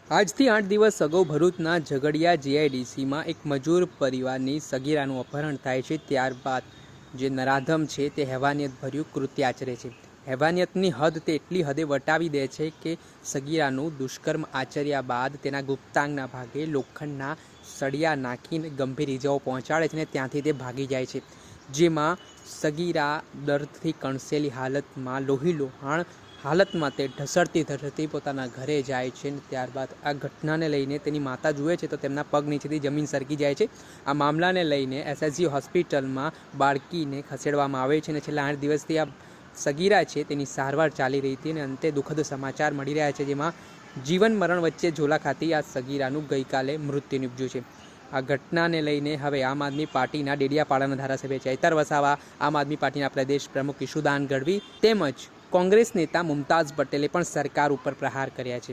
આજથી 8 દિવસ અગાઉ ભરૂચના ઝઘડિયા જીઆઈડીસીમાં એક મજૂર પરિવારની સગીરાનું અપહરણ થાય છે। ત્યારબાદ જે નરાધમ છે તે હેવાનિયતભર્યું કૃત્ય આચરે છે। હેવાનિયતની હદ તે એટલી હદે વટાવી દે છે કે સગીરાનું દુષ્કર્મ આચર્યા બાદ તેના ગુપ્તાંગના ભાગે લોખંડના સળિયા નાખીને ગંભીર ઇજાઓ પહોંચાડે છે અને ત્યાંથી તે ભાગી જાય છે, જેમાં સગીરા દર્દથી કણસેલી હાલતમાં લોહીલુહાણ હાલતમાં તે ઢસડતી પોતાના ઘરે જાય છે। ત્યારબાદ આ ઘટનાને લઈને તેની માતા જુએ છે તો તેમના પગ નીચેથી જમીન સરકી જાય છે। આ મામલાને લઈને એસએસજી હોસ્પિટલમાં બાળકીને ખસેડવામાં આવે છે અને છેલ્લા 8 દિવસથી આ સગીરા છે તેની સારવાર ચાલી રહી હતી અને અંતે દુઃખદ સમાચાર મળી રહ્યા છે, જેમાં જીવન મરણ વચ્ચે ઝોલા ખાતી આ સગીરાનું ગઈકાલે મૃત્યુ નિપજ્યું છે। આ ઘટનાને લઈને હવે આમ આદમી પાર્ટીના ડેડિયાપાડાના ધારાસભ્ય ચૈતર વસાવા, આમ આદમી પાર્ટીના પ્રદેશ પ્રમુખ ઈશુદાન ગઢવી તેમજ કોંગ્રેસ નેતા મુમતાઝ પટેલે પણ સરકાર ઉપર પ્રહાર કર્યા છે।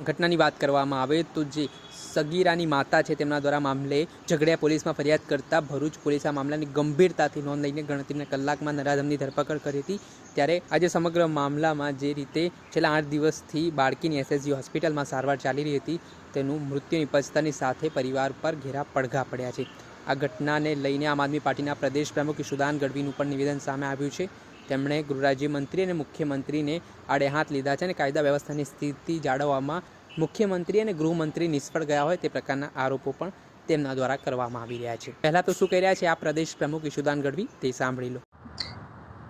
ઘટનાની વાત કરવામાં આવે તો જે સગીરાની માતા છે તેમના દ્વારા મામલે ઝઘડિયા પોલીસમાં ફરિયાદ કરતા ભરૂચ પોલીસે આ મામલાની ગંભીરતાથી નોંધ લઈને ગણતરીના કલાકમાં નરાધમની ધરપકડ કરી હતી। ત્યારે આજે સમગ્ર મામલામાં જે રીતે છેલ્લા 8 દિવસથી બાળકીની એસએસજી હોસ્પિટલમાં સારવાર ચાલી રહી હતી તેનું મૃત્યુ નિપજતાની સાથે પરિવાર પર ઘેરા પડઘા પડ્યા છે। આ ઘટનાને લઈને આમ આદમી પાર્ટીના પ્રદેશ પ્રમુખ ઈશુદાન ગઢવીનું પણ નિવેદન સામે આવ્યું છે। તેમણે ગૃહરાજ્યમંત્રી અને મુખ્યમંત્રીને આડે હાથ લીધા છે અને કાયદા વ્યવસ્થાની સ્થિતિ જાળવવામાં મુખ્યમંત્રી અને ગૃહમંત્રી નિષ્ફળ ગયા હોય તે પ્રકારના આરોપો પણ તેમના દ્વારા કરવામાં આવી રહ્યા છે। પહેલા તો શું કહી રહ્યા છે આ પ્રદેશ પ્રમુખ ઈશુદાન ગઢવી તે સાંભળી લો।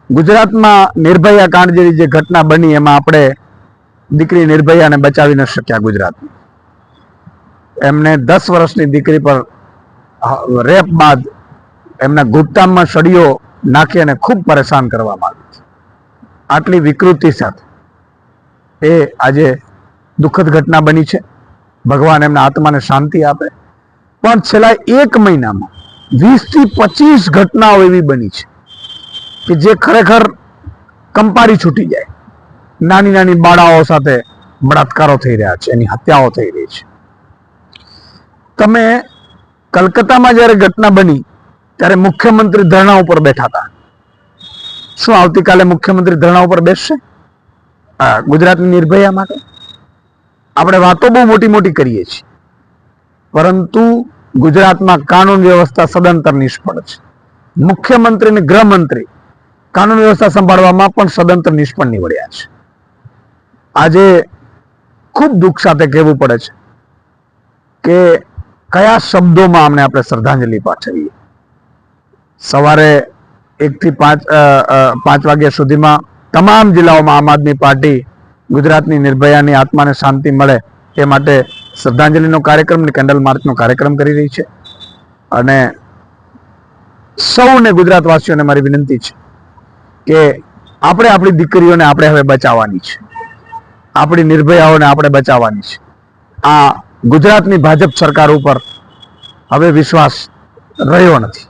ગુજરાતમાં નિર્ભયા કાંડ જેવી જે ઘટના બની એમાં આપણે દીકરી નિર્ભયાને બચાવી ન શક્યા। ગુજરાતમાં એમને 10 વર્ષની દીકરી પર રેપ બાદ એમના ગુપ્તાંગમાં સળીઓ નાખી અને ખૂબ પરેશાન કરવામાં આવી છે। આટલી વિકૃતિ સાથે એ આજે દુઃખદ ઘટના બની છે। ભગવાન એમના આત્માને શાંતિ આપે। પણ છેલ્લા 1 મહિનામાં 20 થી 25 ઘટનાઓ એવી બની છે કે જે ખરેખર કંપારી છૂટી જાય। નાની નાની બાળાઓ સાથે બળાત્કારો થઈ રહ્યા છે, એની હત્યાઓ થઈ રહી છે। તમે કલકત્તામાં જ્યારે ઘટના બની ત્યારે મુખ્યમંત્રી ધરણા ઉપર બેઠા હતા। શું આવતીકાલે મુખ્યમંત્રી ધરણા ઉપર બેસશે ગુજરાતની નિર્ભયા માટે? આપણે વાતો બહુ મોટી મોટી કરીએ છીએ, પરંતુ ગુજરાતમાં કાનૂન વ્યવસ્થા સદંતર નિષ્ફળ છે। મુખ્યમંત્રી અને ગૃહમંત્રી કાનૂન વ્યવસ્થા સંભાળવામાં પણ સદંતર નિષ્ફળ નીવડ્યા છે। આજે ખૂબ દુઃખ સાથે કહેવું પડે છે કે કયા શબ્દોમાં આપણે શ્રદ્ધાંજલિ પાઠવીએ। સવારે 1 થી 5 વાગ્યા સુધીમાં તમામ જિલ્લાઓમાં આમ આદમી પાર્ટી ગુજરાતની નિર્ભયાની આત્માને શાંતિ મળે એ માટે શ્રદ્ધાંજલિનો કાર્યક્રમ, કેન્ડલ માર્ચનો કાર્યક્રમ કરી રહી છે। અને સૌને ગુજરાતવાસીઓને મારી વિનંતી છે કે આપણે આપણી દીકરીઓને આપણે હવે બચાવવાની છે, આપણી નિર્ભયાઓને આપણે બચાવવાની છે। આ ગુજરાતની ભાજપ સરકાર ઉપર હવે વિશ્વાસ રહ્યો નથી।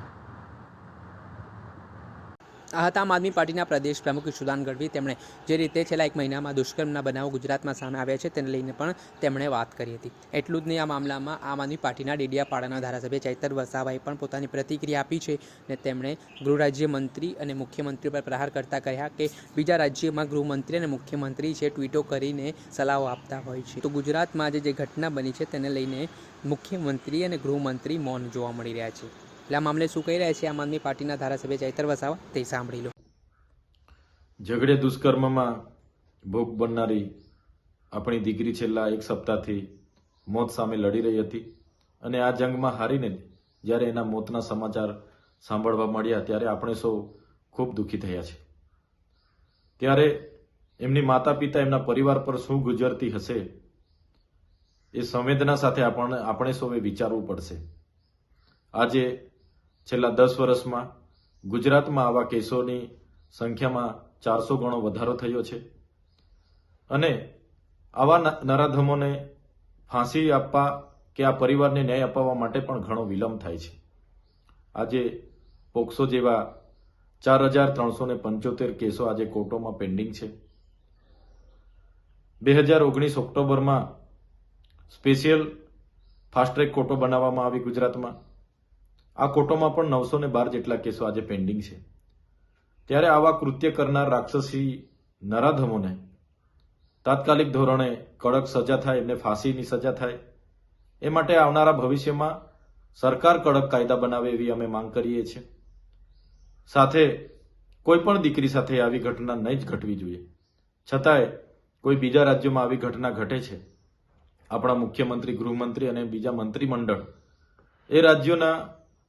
આ હતા આમ આદમી પાર્ટીના પ્રદેશ પ્રમુખ ઈશુદાન ગઢવી। તેમણે જે રીતે છેલ્લા 1 મહિનામાં દુષ્કર્મના બનાવો ગુજરાતમાં સામે આવ્યા છે તેને લઈને પણ તેમણે વાત કરી હતી। એટલું જ નહીં, આ મામલામાં આમ આદમી પાર્ટીના ડેડિયાપાડાના ધારાસભ્ય ચૈતર વસાવાએ પણ પોતાની પ્રતિક્રિયા આપી છે અને તેમણે ગૃહરાજ્યમંત્રી અને મુખ્યમંત્રી પર પ્રહાર કરતા કહ્યા કે બીજા રાજ્યમાં ગૃહમંત્રી અને મુખ્યમંત્રી છે ટ્વીટો કરીને સલાહો આપતા હોય છે, તો ગુજરાતમાં આજે જે ઘટના બની છે તેને લઈને મુખ્યમંત્રી અને ગૃહમંત્રી મૌન જોવા મળી રહ્યા છે। એટલે આ મામલે શું કહી રહ્યા છે આમ આદમી પાર્ટીના ધારાસભ્ય ચૈતર વસાવા તે સાંભળી લો। ઝઘડે દુષ્કર્મમાં ભોગ બનનારી આપણી દીકરી છેલ્લા 1 સપ્તાહથી મોત સામે લડી રહી હતી અને આ જંગમાં હારીને જ્યારે એના મોતના સમાચાર સાંભળવા મળ્યા ત્યારે આપણે સૌ ખૂબ દુઃખી થયા છે। ત્યારે એમની માતા પિતા, એમના પરિવાર પર શું ગુજરતી હશે એ સંવેદના સાથે આપણે સૌએ વિચારવું પડશે। આજે છેલ્લા 10 વર્ષમાં ગુજરાતમાં આવા કેસોની સંખ્યામાં 400 ગણો વધારો થયો છે અને આવા નરાધમોને ફાંસી આપવા કે આ પરિવારને ન્યાય અપાવવા માટે પણ ઘણો વિલંબ થાય છે। આજે પોક્સો જેવા 4375 કેસો આજે કોર્ટોમાં પેન્ડિંગ છે। 2019 ઓક્ટોબરમાં સ્પેશિયલ ફાસ્ટ ટ્રેક કોર્ટો બનાવવામાં આવી ગુજરાતમાં। આ કોર્ટોમાં પણ 912 જેટલા કેસો આજે પેન્ડિંગ છે। ત્યારે આવા કૃત્ય કરનાર રાક્ષસી નરાધમોને તાત્કાલિક ધોરણે કડક સજા થાય, એમને ફાંસીની સજા થાય. એ માટે આવનારા ભવિષ્યમાં સરકાર કડક કાયદા બનાવે એવી અમે માંગ કરીએ છીએ. સાથે કોઈ પણ દીકરી સાથે આવી ઘટના નહીં જ ઘટવી જોઈએ. છતાંય કોઈ બીજા રાજ્યોમાં આવી ઘટના ઘટે છે. આપણા મુખ્યમંત્રી, ગૃહમંત્રી અને બીજા મંત્રીમંડળ એ રાજ્યોના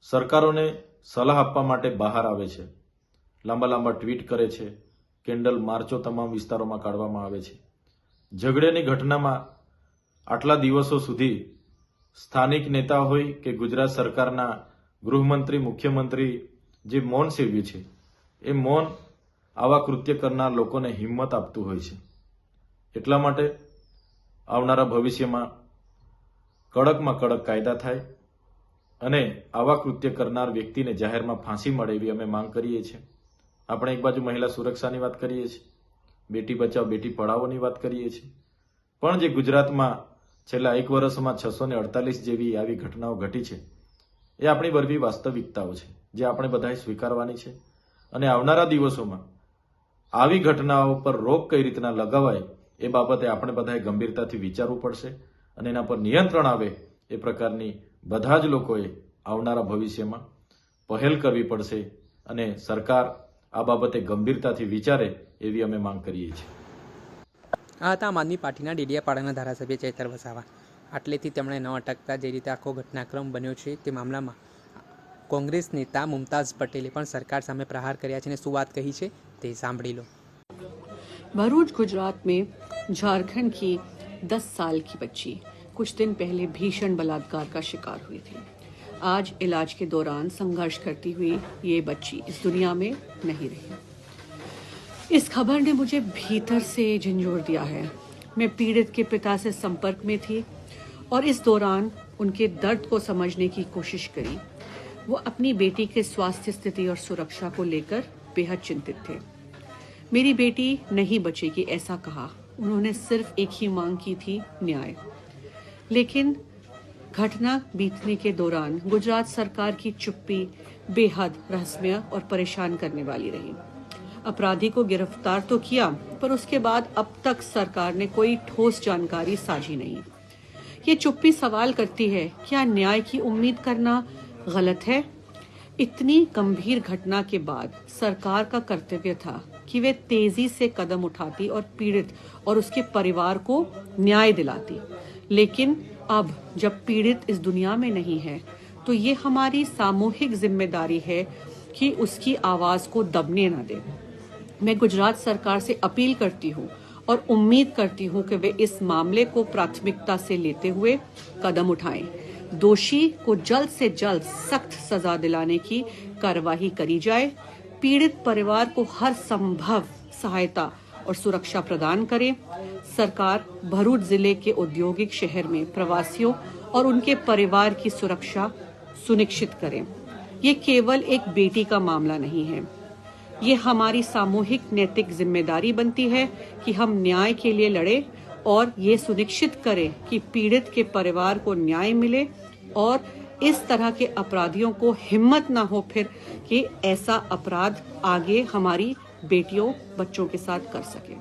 સરકારોને સલાહ આપવા માટે બહાર આવે છે. લાંબા લાંબા ટ્વીટ કરે છે. કેન્ડલ માર્ચો તમામ વિસ્તારોમાં કાઢવામાં આવે છે. ઝઘડેની ઘટનામાં આટલા દિવસો સુધી સ્થાનિક નેતા હોય કે ગુજરાત સરકારના ગૃહમંત્રી, મુખ્યમંત્રી જે મૌન સેવ્યું છે, એ મૌન આવા કૃત્ય કરનાર લોકોને હિંમત આપતું હોય છે. એટલા માટે આવનારા ભવિષ્યમાં કડકમાં કડક કાયદા થાય અને આવા કૃત્ય કરનાર વ્યક્તિને જાહેરમાં ફાંસી મળે એવી અમે માંગ કરીએ છીએ. આપણે એક બાજુ મહિલા સુરક્ષાની વાત કરીએ છીએ, બેટી બચાવ બેટી પઢાઓની વાત કરીએ છીએ, પણ જે ગુજરાતમાં છેલ્લા 1 વર્ષમાં 648 જેવી આવી ઘટનાઓ ઘટી છે, એ આપણી બરવી વાસ્તવિકતાઓ છે જે આપણે બધાએ સ્વીકારવાની છે. અને આવનારા દિવસોમાં આવી ઘટનાઓ પર રોક કઈ રીતના લગાવાય એ બાબતે આપણે બધાએ ગંભીરતાથી વિચારવું પડશે અને એના પર નિયંત્રણ આવે એ પ્રકારની બધા જ લોકોએ આવનારા ભવિષ્યમાં પહેલ કરવી પડશે અને સરકાર આ બાબતે ગંભીરતાથી વિચારે એવી અમે માંગ કરીએ છીએ. આ હતા આમ આદમી પાર્ટીના ડેડિયાપાડાના ધારાસભ્ય ચૈતર વસાવા. આટલેથી તેમણે ન અટકતા જે રીતે આખો ઘટનાક્રમ બન્યો છે તે મામલામાં કોંગ્રેસ નેતા મુમતાઝ પટેલે પણ સરકાર સામે પ્રહાર કર્યા છે અને શું વાત કહી છે તે સાંભળી લો. भरूच गुजरात में झारखंड की 10 साल की बच्ची कुछ दिन पहले भीषण बलात्कार का शिकार हुई थी. आज इलाज के दौरान संघर्ष करती हुई ये बच्ची इस दुनिया में नहीं रही. इस खबर ने मुझे भीतर से झंझोर दिया है. मैं पीड़ित के पिता से संपर्क में थी और इस दौरान उनके दर्द को समझने की कोशिश करी. वो अपनी बेटी के स्वास्थ्य स्थिति और सुरक्षा को लेकर बेहद चिंतित थे. मेरी बेटी नहीं बचेगी ऐसा कहा. उन्होंने सिर्फ एक ही मांग की थी, न्याय. लेकिन घटना बीतने के दौरान गुजरात सरकार की चुप्पी बेहद रहस्यमय और परेशान करने वाली रही. अपराधी को गिरफ्तार तो किया, पर उसके बाद अब तक सरकार ने कोई ठोस जानकारी साझी नहीं. ये चुप्पी सवाल करती है, क्या न्याय की उम्मीद करना गलत है? इतनी गंभीर घटना के बाद सरकार का कर्तव्य था कि वे तेजी से कदम उठाती और पीड़ित और उसके परिवार को न्याय दिलाती. लेकिन अब जब पीड़ित इस दुनिया में नहीं है, तो ये हमारी सामूहिक जिम्मेदारी है कि उसकी आवाज को दबने न दें. मैं गुजरात सरकार से अपील करती हूँ और उम्मीद करती हूँ कि वे इस मामले को प्राथमिकता से लेते हुए कदम उठाएं. दोषी को जल्द से जल्द सख्त सजा दिलाने की कार्यवाही करी जाए. पीड़ित परिवार को हर संभव सहायता और सुरक्षा प्रदान करें. सरकार भरूच जिले के औद्योगिक शहर में प्रवासियों और उनके परिवार की सुरक्षा सुनिश्चित करें. ये केवल एक बेटी का मामला नहीं है. ये हमारी सामूहिक नैतिक जिम्मेदारी बनती है कि हम न्याय के लिए लड़े और ये सुनिश्चित करें कि पीड़ित के परिवार को न्याय मिले और इस तरह के अपराधियों को हिम्मत ना हो फिर कि ऐसा अपराध आगे हमारी बेटियों बच्चों के साथ कर सके.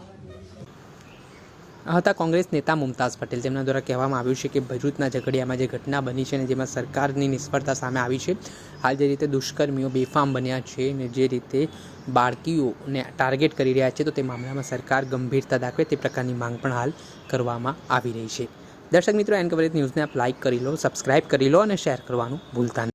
આ હતા કોંગ્રેસ નેતા મુમતાઝ પટેલ. તેમના દ્વારા કહેવામાં આવ્યું છે કે ભરૂચના ઝઘડિયામાં જે ઘટના બની છે અને જેમાં સરકારની નિષ્ફળતા સામે આવી છે, હાલ જે રીતે દુષ્કર્મીઓ બેફામ બન્યા છે અને જે રીતે બાળકીઓને ટાર્ગેટ કરી રહ્યા છે, તો તે મામલામાં સરકાર ગંભીરતા દાખવે તે પ્રકારની માંગ પણ હાલ કરવામાં આવી રહી છે. દર્શક મિત્રો, એન કવરેજ ન્યૂઝને આપ લાઇક કરી લો, સબસ્ક્રાઇબ કરી લો અને શેર કરવાનું ભૂલતા નહીં.